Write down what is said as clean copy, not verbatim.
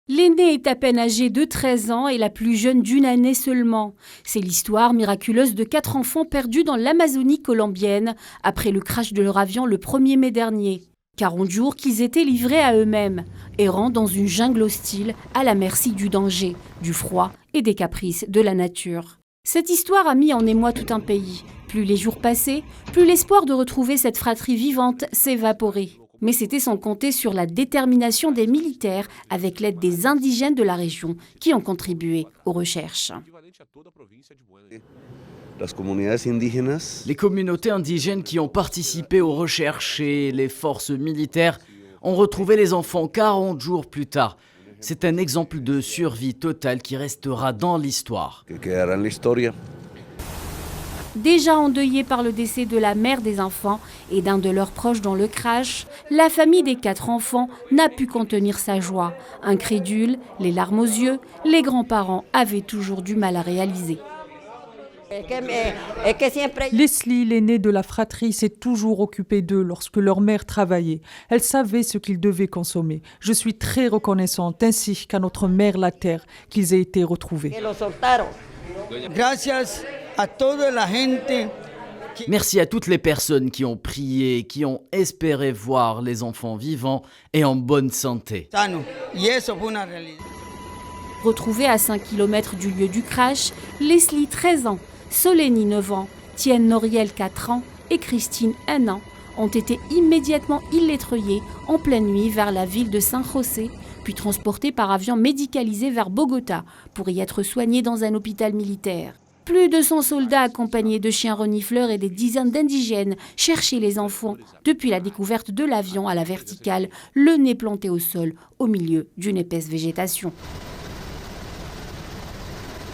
L'aînée est à peine âgée de 13 ans et la plus jeune d'1 année seulement. C'est l'histoire miraculeuse de 4 enfants perdus dans l'Amazonie colombienne après le crash de leur avion le 1er mai dernier. 40 jours qu'ils étaient livrés à eux-mêmes, errant dans une jungle hostile à la merci du danger, du froid et des caprices de la nature. Cette histoire a mis en émoi tout un pays. Plus les jours passaient, plus l'espoir de retrouver cette fratrie vivante s'évaporait. Mais c'était sans compter sur la détermination des militaires avec l'aide des indigènes de la région qui ont contribué aux recherches. Les communautés indigènes qui ont participé aux recherches et les forces militaires ont retrouvé les enfants 40 jours plus tard. C'est un exemple de survie totale qui restera dans l'histoire. Déjà endeuillée par le décès de la mère des enfants et d'un de leurs proches dans le crash, la famille des 4 enfants n'a pu contenir sa joie. Incrédule, les larmes aux yeux, les grands-parents avaient toujours du mal à réaliser. Leslie, l'aînée de la fratrie, s'est toujours occupée d'eux lorsque leur mère travaillait. Elle savait ce qu'ils devaient consommer. Je suis très reconnaissante, ainsi qu'à notre mère la terre, qu'ils aient été retrouvés. Merci à toutes les personnes qui ont prié, qui ont espéré voir les enfants vivants et en bonne santé. Retrouvés à 5 km du lieu du crash, Leslie, 13 ans, Solénie, 9 ans, Tienne Noriel, 4 ans et Christine, 1 an, ont été immédiatement illettrés en pleine nuit vers la ville de San José, puis transportés par avion médicalisé vers Bogota pour y être soignés dans un hôpital militaire. Plus de 100 soldats accompagnés de chiens renifleurs et des dizaines d'indigènes cherchaient les enfants depuis la découverte de l'avion à la verticale, le nez planté au sol, au milieu d'une épaisse végétation.